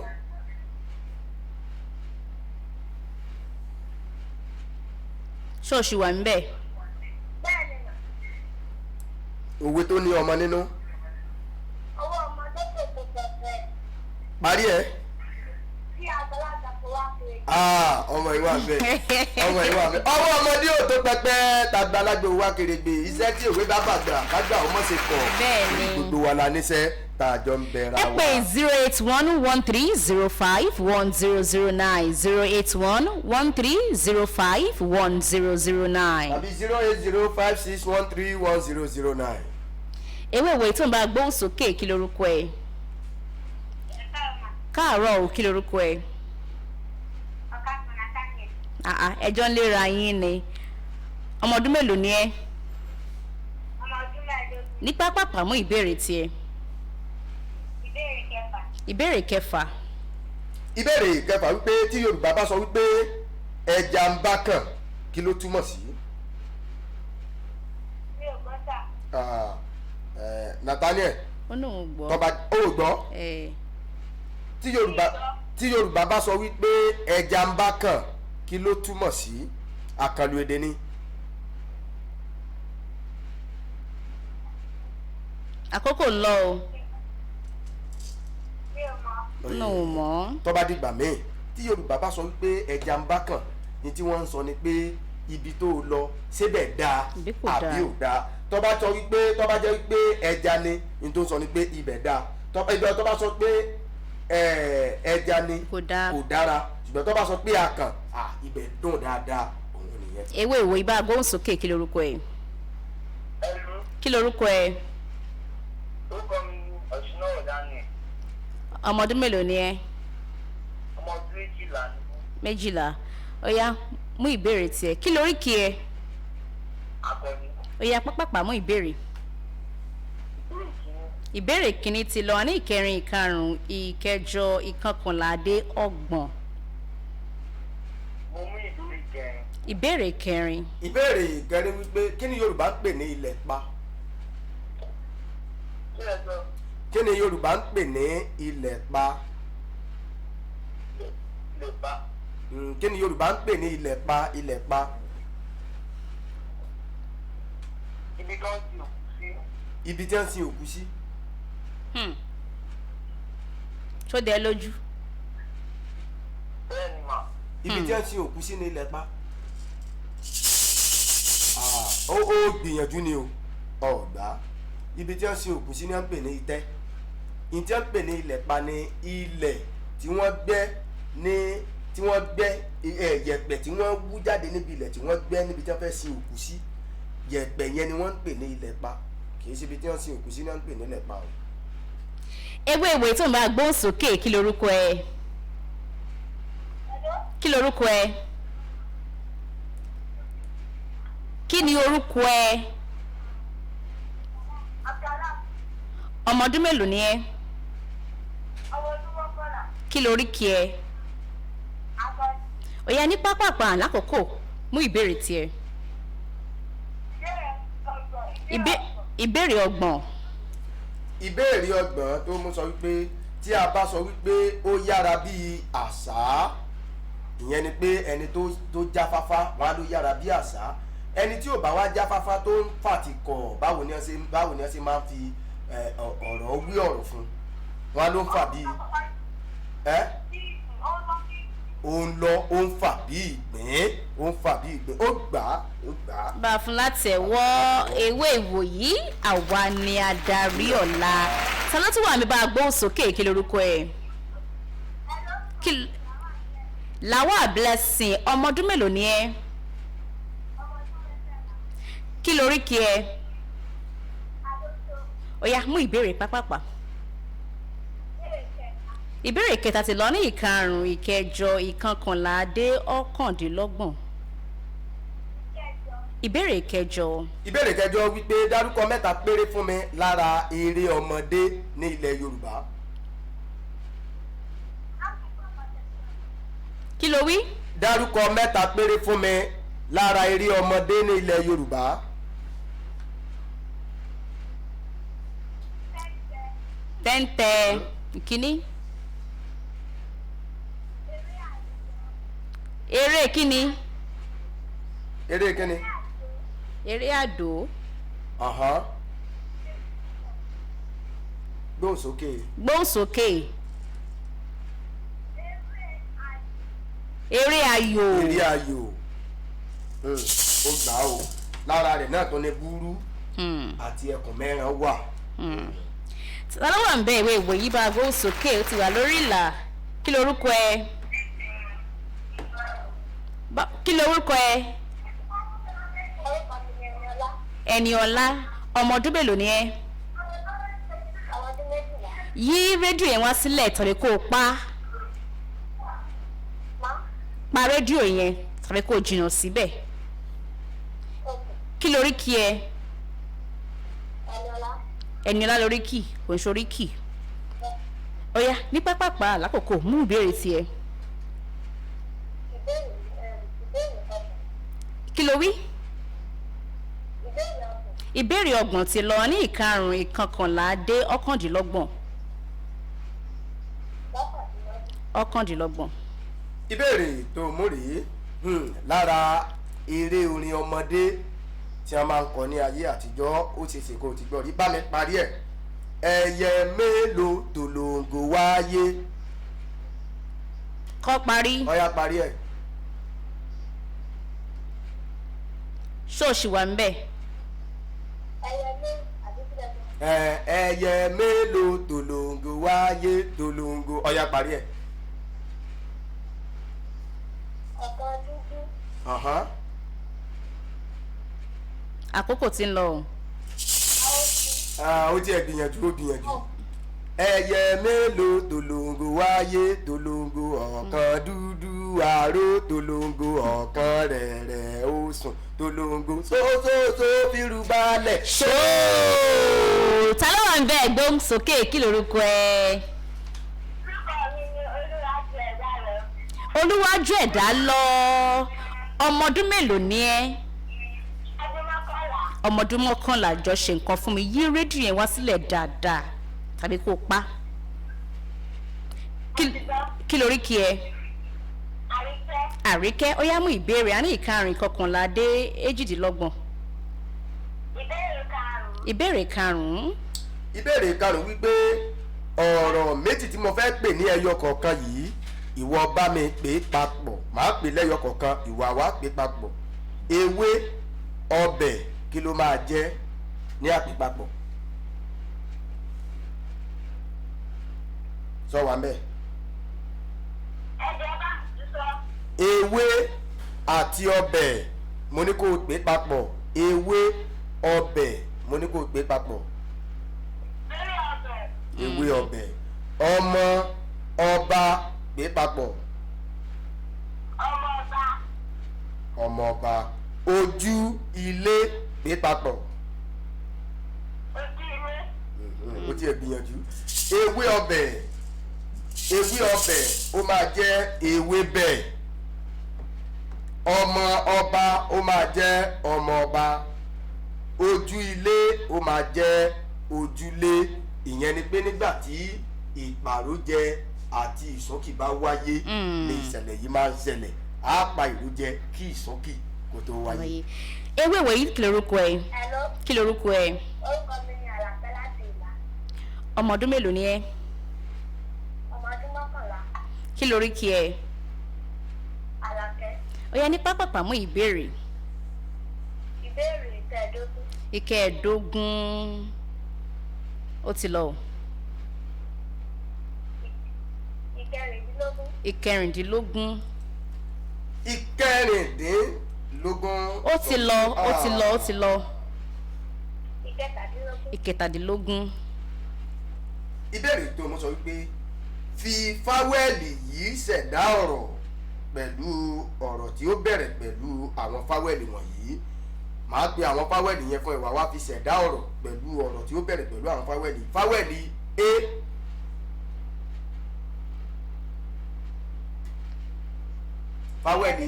ṣọ́ọ̀ṣì wà ń bẹ̀? òwe tó ní ọmọ nínú. Ọwọ́ ọmọdé kò tó pẹ̀pẹ̀. parí ẹ. Bí àgbàlagbà kò wá pé. ọmọ ìwà bẹ ọmọ ìwà bẹ ọwọ́ ọmọdé ò tó pẹpẹ tàgbàlagbà òwà kèrègbè iṣẹ́ tí òwe bá bàgbà kágbà ọmọ ṣe kọ bẹ́ẹ̀ni gbogbo wa la níṣẹ́ tá a jọ ń bẹ̀rẹ̀ wa. ẹ pè 08113051009 08113051009. tàbí 08056131009. ewé ìwé tó ń bá gbóhùn sókè kí lorúkọ ẹ? káàárọ̀ o kí lorúkọ ẹ? ẹjọ́ ń léra yín ni. ọmọ ọdún mélòó ni ẹ? Ọmọ ọdún mẹ́ẹ̀ẹ́dógún. ní pápápá mú ìbéèrè tiẹ̀. Ìbéèrè kẹfà. ìbéèrè kẹfà. ìbéèrè kẹfà wípé tí Yorùbá bá sọ wípé ẹja ń bá kàn kí ló túmọ̀ sí? Mi ò gbọ́ sà. Nathaniel ó ní òun gbọ́. tọba ó gbọ́ tí Yorùbá bá sọ wípé ẹja ń bá kàn kí ló túmọ̀ sí? àkànlò èdè ni. àkókò ń lọ o. Mi ò mọ̀. ó ní òun mọ̀. tọ́ba dìgbà míì tí Yorùbá bá sọ wípé ẹja ń bá kàn ní tí wọ́n ń sọ ni pé ibi tó lọ síbẹ̀ dáa Àbí kò àbí ò dáa tọ́ba jẹ́ wípé ẹja ni ní tó ń sọ ni pé ibẹ̀ dáa tọ́ba sọ pé ẹja ni kò dáa. kò dára ṣùgbọ́n tọ́ba sọ pé akàn ibẹ̀ dùn dáadáa òun nìyẹn. ewé ìwò ibà gbóhùn sókè kí lorúkọ ẹ? Ẹ̀lú. kí lorúkọ ẹ? Orúkọ mi ni Ọ̀ṣunnáwó Daniel. ọmọ ọdún mélòó ni ẹ? Ọmọ ọdún 12 ni. 12. ó yá mú ìbéèrè tiẹ̀. kí lóríkì ẹ? Akọni. ó yá pápápá mú ìbéèrè. ìbéèrè kìíní ti lọ ní ìkẹrin ìkarùn ìkẹjọ ìkọkànlá dé ọgbọ̀n. Mo mú ìdílé kẹrin. ìbéèrè kẹrin. ìbéèrè ìkẹrin wípé kí ni Yorùbá ń pè ní ilẹ̀ pa? Kí ẹ sọ? kí ni Yorùbá ń pè ní ilẹ̀ pa? Lè pa. Kí ni Yorùbá ń pè ní ilẹ̀ pa? ilẹ̀ pa. Ibi kan ti òkú sí. ibi tí wọ́n sin òkú sí. tó dẹ lójú. Bẹ́ẹ̀ ni mà. ibi tí wọ́n sin òkú sí ní ilẹ̀ pa. ó gbìyànjú ni o ọ̀gbá. ibi tí wọ́n sin òkú sí ni wọ́n ń pè ní itẹ́. ìyí tí wọ́n ń pè ní ilẹ̀ pa ni ilẹ̀ tí wọ́n gbẹ́ yẹ̀pẹ̀ tí wọ́n wú jáde níbi ilẹ̀ tí wọ́n gbẹ́ níbi tí wọ́n fẹ́ sin òkú sí. yẹ̀pẹ̀ yẹn ni wọ́n ń pè ní ilẹ̀ pa, kì í ṣe ibi tí wọ́n sin òkú sí ni wọ́n ń pè ní ilẹ̀ pa o. ewé ìwé tó ń bá gbóhùn sókè kí lorúkọ ẹ? kí lorúkọ ẹ? kí ni orúkọ ẹ? ọmọ ọdún mélòó ni ẹ? kí loríkì ẹ? ó yá ní pápápá lákòókò mú ìbéèrè tiẹ̀. ìbéèrè ọgbọ̀n. ìbéèrè ọgbọ̀n tó mú sọ wípé tí a bá sọ wípé ó yára bíi àṣá, ìyẹn ni pé ẹni tó jáfáfá wá ló yára bíi àṣá. ẹni tí ò bá wá jáfáfá tó ń fàtìkọ̀ báwo ni wọ́n ṣe máa ń fi ọ̀rọ̀ wí ọ̀rọ̀ fún wọn ló ń fà bíi ó ń lọ ó ń fà bí ìgbín ó gbà á. bá a fún láti ẹ̀wọ́ ewé ìwòyí àwa ni adarí ọ̀la. ta ló tún wà mí bá a gbóhùn sókè kí lorúkọ ẹ̀? Làwa Blessing ọmọ ọdún mélòó ni ẹ? kí loríkì ẹ? ó yá mú ìbéèrè pápápá. ìbéèrè kẹta ti lọ ní ìkarùn ìkẹjọ ìkọkànlá dé ọ̀kàndínlọ́gbọ̀n. ìbéèrè kẹjọ. ìbéèrè kẹjọ wípé dárúkọ mẹ́ta péré fún mi lára eré ọmọdé ní ilẹ̀ Yorùbá. kí ló wí? dárúkọ mẹ́ta péré fún mi lára eré ọmọdé ní ilẹ̀ Yorùbá. tẹ́ńtẹ́ ìkíní. eré kíni? eré kíni? eré àdó. gbóhùn sókè. gbóhùn sókè. eré ayò. eré ayò. ó gbà ó lára rẹ̀ náà tó ní búrú àti ẹkùn mẹ́rin wà. ta ló wà ń bẹ ìwé ìwé yìí bá gbóhùn sókè ó ti wà lórí ìlà. kí lorúkọ ẹ? kí lorúkọ ẹ? Ẹniọlá ọmọ ọdún mélòó ni ẹ? yí rédíò yẹn wá sílẹ̀ tọ̀lé kó o pa rédíò yẹn tọ̀lé kó o jìnnà síbẹ̀. kí loríkì ẹ? Ẹniọlá loríkì kò ń ṣoríkì. ó yá ní pápápá lákòókò mú ìbéèrè tiẹ̀. kí ló wí? ìbéèrè ọgbọ̀n ti lọ ní ìkarùn ìkọkànlá dé ọ̀kàndínlọ́gbọ̀n. ìbéèrè tó mú rèé lára eré orin ọmọdé tí a máa ń kọ ní ayé àtijọ́ ó ṣe ṣe kó o ti gbọ́ rí bá mi parí ẹ̀. ẹyẹ mélòó tòlóńgò wáyé. kọ́ parí. ó yá parí ẹ̀. ṣóòṣì wà ń bẹ̀. ẹyẹ mélòó tòlóńgò wáyé tòlóńgò ó yá parí ẹ̀. àkókò ti ń lọ. ó tiẹ̀ gbìyànjú ó gbìyànjú ẹyẹ mélòó tòlóńgò wáyé tòlóńgò ọ̀kan dúdú àró tòlóńgò ọ̀kan rẹ̀rẹ̀ ó sùn tòlóńgò sósósó fírú balẹ̀. ṣóò ta ló wà ń bẹ́ẹ̀ gbóhùn sókè kí lorúkọ ẹ. olúwájú ẹ̀dá lọ ọmọ ọdún mélòó ni ẹ. ọmọ ọdún mọ́kànlá jọ ṣe nǹkan fún mi yí rédíò yẹn wá sílẹ̀ dáadáa tàbí kó pa. kí lórí kí ẹ. àríkẹ́ ó yá mú ìbéèrè a ní ìkarùn ìkọkànlá dé èjìdínlọ́gbọ̀n. ìbéèrè karùn-ún. ìbéèrè karùn-ún wípé ọ̀rọ̀ méjì tí mo fẹ́ pè ní ẹyọ kọ̀ọ̀kan yìí ìwọ bá mi pè é papọ̀ màá pè lẹ́yọ kọ̀ọ̀kan ìwọ àwa pè é papọ̀ ewé ọbẹ̀ kí ló máa jẹ́ ní àpèpapọ̀. sọ wà mẹ́. ewé àti ọbẹ̀ mo ní kó o pè papọ̀ ewé ọbẹ̀ mo ní kó o pè papọ̀. ewé ọbẹ̀ ọmọ ọba pè papọ̀. ọmọ ọba ojú ilé pè papọ̀. ó ti ẹ̀ gbìyànjú ewé ọbẹ̀ ó máa jẹ́ ewébẹ̀ ọmọ ọba ó máa jẹ́ ọmọ ọba ojú ilé ó máa jẹ́ ojúlé ìyẹn ni pé nígbà tí ìpàrójẹ àti ìsọ́kì bá wáyé ni ìṣẹ̀lẹ̀ yìí máa ń ṣẹlẹ̀ á pa ìrójẹ kí ìsọ́kì kó tó wáyé. ewé ìwé yìí kí lorúkọ ẹ. kí lorúkọ ẹ. orúkọ mi ni àlàfẹ́ láti ìlà. ọmọ ọdún mélòó ni ẹ. ọmọ ọdún mọ́kànlá. kí lórí kí ẹ. àlàfẹ́. ó yá ní pápápá mú ìbéèrè. ìbéèrè ìkẹẹ̀dógún. ìkẹẹ̀dógún ó ti lọ. ìkẹrìndínlógún. ìkẹrìndínlógún. ìkẹrìndínlógún. ó ti lọ ó ti lọ ó ti lọ. ìkẹtàdínlógún. ìkẹtàdínlógún. ìbéèrè tó mú sọ wípé fi fáwẹ́lì yìí ṣẹ̀dá ọ̀rọ̀ pẹ̀lú ọ̀rọ̀ tí ó bẹ̀rẹ̀ pẹ̀lú àwọn fáwẹ́lì wọ̀nyí màá pe àwọn fáwẹ́lì yẹn fún ìwà wá fi ṣẹ̀dá ọ̀rọ̀ pẹ̀lú ọ̀rọ̀ tí ó bẹ̀rẹ̀ pẹ̀lú àwọn fáwẹ́lì a fáwẹ́lì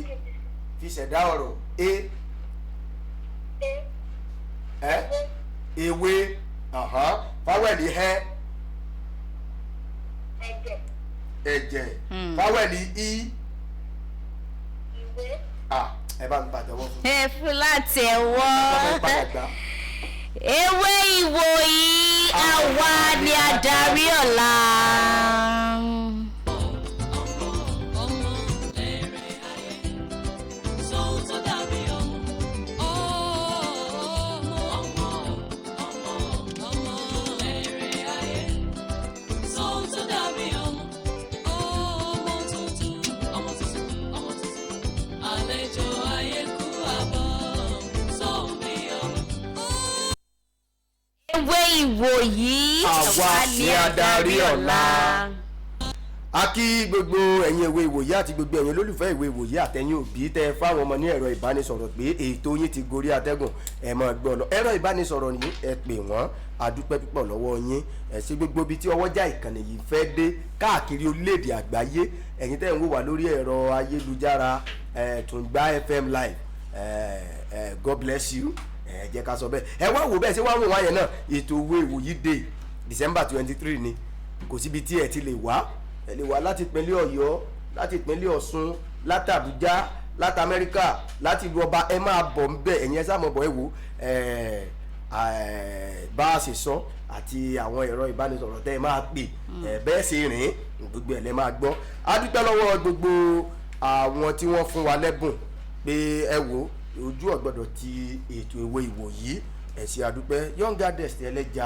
fi ṣẹ̀dá ọ̀rọ̀ ewé fáwẹ́lì ẹ̀jẹ̀ fáwẹ́lì ìwé. ẹ bá mi pàtẹ́wọ́ fún. ẹ fún láti ẹ̀wọ́. ewé ìwòyí àwa ni adarí ọ̀la. ewé ìwòyí àwa ni adarí ọ̀la. a kí gbogbo ẹ̀yin ìwé ìwòyí àti gbogbo ẹ̀yin olólùfẹ́ ìwé ìwòyí àtẹ̀yin òbí tẹ fáwọn ọmọ ní ẹ̀rọ ìbánisọ̀rọ̀ pé ètò yín ti gorí atẹ́gùn ẹ̀ mọ̀ gbọ́ lọ ẹ̀rọ ìbánisọ̀rọ̀ ní ẹ pè wọ́n adúpẹ́ púpọ̀ lọ́wọ́ yín ẹ̀ sí gbogbo ibi tí ọwọ́jà ìkànnì yìí fẹ́ dé káàkiri orílẹ̀-èdè àgbáyé ẹ̀yin tẹ́ ń wò wá lórí ẹ̀rọ ayélujára Tungba FM live God bless you ẹ jẹ́ ká sọ bẹ́ẹ̀ ẹ wá wò bẹ́ẹ̀ ṣé wá wò wá yẹn náà ètò òwe ìwòyí day December 23 ni kò síbi tí ẹ ti lè wá ẹ lè wá láti ìpínlẹ̀ Ọ̀yọ́ láti ìpínlẹ̀ Ọ̀ṣun láti Àbújá láti Amẹ́ríkà láti ìlú ọba ẹ máa bọ̀ ń bẹ̀ ẹ̀yin ẹ sáà mọ̀ bọ̀ ẹ wò bá a ṣe sọ àti àwọn ẹ̀rọ ìbánisọ̀rọ̀ tẹ́ ẹ máa pè bẹ́ẹ̀ ṣe rìn gbogbo ẹ̀ lẹ́ máa gbọ́ a dúpẹ́ lọ́wọ́ gbogbo àwọn tí wọ́n fún wa lẹ́bùn pé ẹ wò ojú ọ̀gbọ́dọ̀ ti ètò ìwé ìwòyí ẹ̀sìn àdúpẹ́ young adest ẹlẹ́ja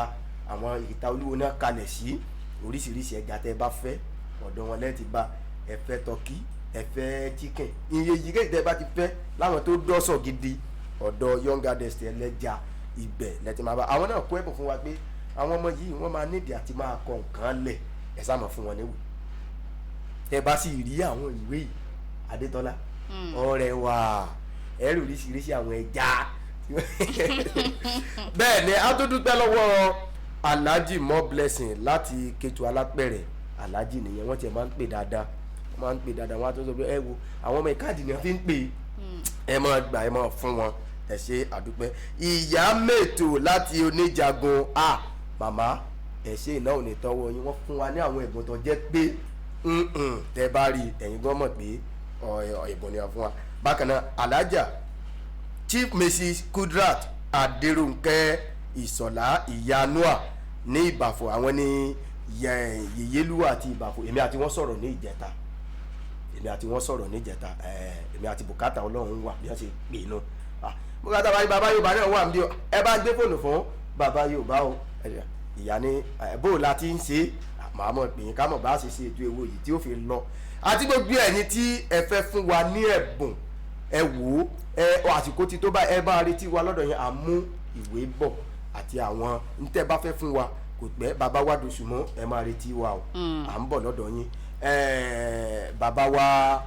àwọn ìta olúwo náà kalẹ̀ sí oríṣiríṣi ẹja tẹ́ bá fẹ́ ọ̀dọ̀ wọn lẹ́ẹ̀tì bá ẹ fẹ́ tọ́kì ẹ fẹ́ chicken iye yìí kéde tẹ́ bá ti fẹ́ láwọn tó dọ́sọ̀ gidi ọ̀dọ̀ young adest ẹlẹ́ja ibẹ̀ lẹ́ẹ̀tì máa bá àwọn náà kó ẹ̀bùn fún wa pé àwọn ọmọ yìí wọ́n máa nídìí àti máa kọ nǹkan lẹ̀ ẹ sá máa fún wọn níwèé ẹ bá sì rí àwọn ìwé yìí Adétọ́lá ọ̀rẹ́ wa ẹrù oríṣiríṣi àwọn ẹja bẹ́ẹ̀ ni a tó dúpẹ́ lọ́wọ́ Alhaji More Blessing láti Kétu Alápẹ̀rẹ̀ Alhaji nìyẹn wọ́n tiẹ̀ máa ń pè dáadáa wọ́n á tó sọ pé ẹ wo àwọn ọmọ ìkáàdì ni wọ́n fi ń pè ẹ máa gbà ẹ máa fún wọn ẹ ṣe àdúpẹ́. ìyá mẹ́tò láti Oníjagun màmá ẹ ṣe ìnáwó ní tọwọ́ yín wọ́n fún wa ní àwọn ẹ̀bùn tó jẹ́ pé tẹ́ bá rí ẹ̀yin gan mọ̀ pé ẹ̀bùn ni wọ́n fún wa. bákan náà Alhaja Chief Mrs Kudrat Adérónkẹ́ Ìsọ̀lá Ìyanúà ní Ìbàfò àwọn ní Yèyélúwà àti Ìbàfò èmi àti wọ́n sọ̀rọ̀ ní ìjẹta èmi àti Bùkátà Ọlọ́run wà bí wọ́n ṣe pè é náà Bùkátà bàbá Yorùbá náà wà níbí ẹ bá gbé fóònù fún bàbá Yorùbá o ìyá ní bó la ti ń ṣe màá mọ̀ pé ká mọ̀ bá ṣe ṣe ètò ewu yìí tí ó fi lọ àti gbogbo ẹ̀yin tí ẹ fẹ́ fún wa ní ẹ̀bùn ẹ wò ó àsìkò tí tó bá ẹ bá retí wa lọ́dọ̀ yẹn àmú ìwé bọ̀ àti àwọn ntẹ́ bá fẹ́ fún wa kò pẹ́ bàbá wa dosù mọ́ ẹ máa retí wa o à ń bọ̀ lọ́dọ̀ yín bàbá wa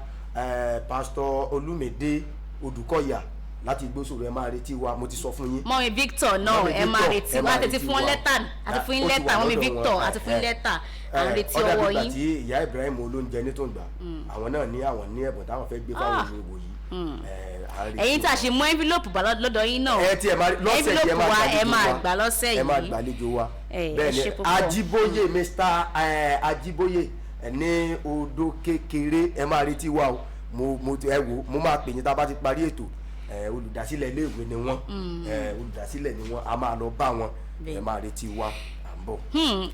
pásítọ̀ Olúmídé Odùkọ̀yà láti Ìgbósòrò ẹ máa retí wa mo ti sọ fún yín. mọ́mí Victor náà ẹ máa retí wa àti fún lẹ́tà àti fún lẹ́tà mọ́mí Victor àti fún lẹ́tà à ń retí ọwọ́ yín. ọ̀dà tí ìyá Ibrahim olóúnjẹ ní Tòǹgbà àwọn náà ní àwọn ní ẹ̀bùn táwọn fẹ́ gbé fáwọn ènìyàn wò yìí. ẹ̀yin tí a ṣe mú envelope bá lọ́dọ̀ yín náà envelope wa ẹ máa gbà lọ́sẹ̀ yìí. ẹ máa gbàlejò wa bẹ́ẹ̀ ni Ajíbóyè Mr Ajíbóyè ní Odò Kékeré ẹ máa retí wa o mo máa pè yín tá a bá ti parí ètò olùdásílẹ̀ iléèwé ni wọ́n olùdásílẹ̀ ni wọ́n a máa lọ bá wọn ẹ máa retí wa à ń bọ̀.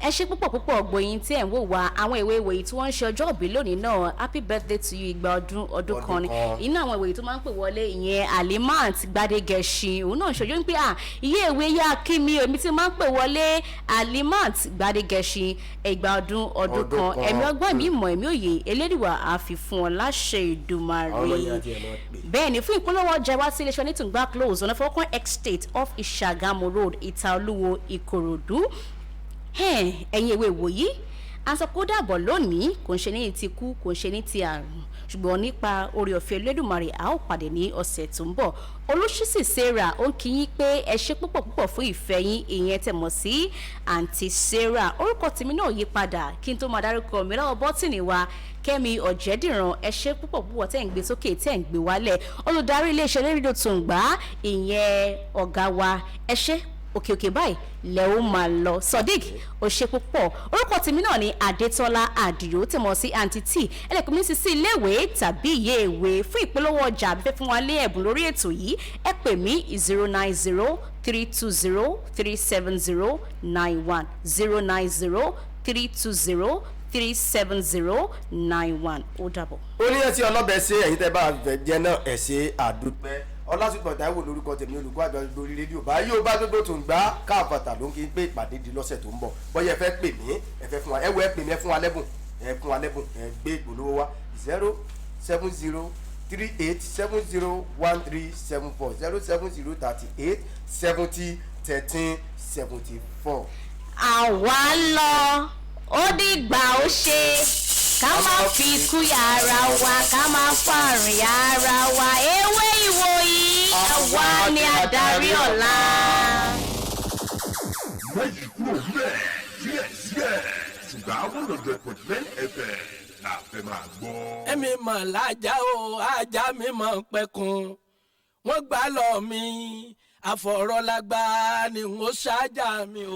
ẹ ṣe púpọ̀ gbòyìn tí ẹ̀ ń wò wá àwọn ìwé ìwòyí tí wọ́n ń ṣe ọjọ́ òbí lónìí náà happy birthday to you ìgbà ọdún kan ni iná àwọn ìwòyí tó máa ń pè wọlé ìyẹn Alimat Gbadegẹṣin òun náà ṣojú ń pé iye ìwé yá kí mi èmi tí máa ń pè wọlé Alimat Gbadegẹṣin ìgbà ọdún kan ẹ̀mí ọgbọ́n ẹ̀mí ìmọ̀ ẹ̀mí òye Elédùà á fi fún ọ láṣẹ Ìdùmarè bẹ́ẹ̀ ni fún ìpolówó ọjà wá sí iléeṣẹ́ onítùngbà close ọ̀nà fọwọ́kàn estate off Ìṣàgámù road Ìtaolúwo Ìkòròdú ẹ̀yin ìwé ìwòyí a sọ kó dàbọ̀ lónìí kò ń ṣe ní ti kú kò ń ṣe ní ti àrùn ṣùgbọ́n nípa oore ọ̀fẹ́ Elédùmarè a ó pàdé ní ọ̀sẹ̀ tó ń bọ̀ Olúṣísì Sarah ó ń kí yín pé ẹ ṣe púpọ̀ fún ìfẹ́ yín ìyẹn tẹ̀ mọ̀ sí àǹtí Sarah orúkọ tèmi náà yí padà kí n tó máa dárúkọ mi lọ́wọ́ bọ́tìnì wa Kẹ́mi Ọ̀jẹ̀dìran ẹ ṣe púpọ̀ tẹ́ ń gbé sókè tẹ́ ń gbé wálẹ̀ olùdarí iléeṣẹ́ rédíò Tòǹgbà ìyẹn ọ̀gá wa ẹ ṣe òkè báyìí lẹ ó máa lọ Sodiq ó ṣe púpọ̀ orúkọ tèmi náà ni Adetola Adio tí mo sí àǹtí tí ẹlẹ́kùn mi sì sí iléèwé tàbí ìyé ìwé fún ìpolówó ọjà àbí fẹ́ fún wa lé ẹ̀bùn lórí ètò yìí ẹ pè mí 090-320-37091 090-320-37091 ó dàbọ̀. ó ní ẹtí ọlọ́bẹ̀ ṣe ẹ̀yin tẹ́ bá fẹ́ jẹ náà ẹ̀ ṣe àdúpẹ́ Ọlásùpọ̀ Táíwò lórúkọ tèmi olùkọ́ àjọ lórí rédíò báyìí ó bá gbogbo Tòǹgbà káàbàtà ló ń kí pé ìpàdé di lọ́sẹ̀ tó ń bọ̀ bọ́yá ẹ fẹ́ pè mí ẹ fẹ́ fún wa ẹ wọ ẹ pè mí ẹ fún wa lẹ́bùn ẹ gbé ìpolówó wa 07038701374 07038701374. àwa lọ ó dìgbà ó ṣe ká má fi kú yàrá wa ká má fàrìn yàrá wa ewé ìwòyí àwa ni adarí ọ̀la. méjì kúrò bẹ́ẹ̀ díẹ̀ ṣùgbọ́n 100.9 FM la fẹ́ máa gbọ́. ẹ̀mí mọ̀ lájà o ajá mi mọ̀ pẹ̀kun wọ́n gbà lọ mi àfọ̀rọ̀lágbá ni wọ́n ṣáájà mi o.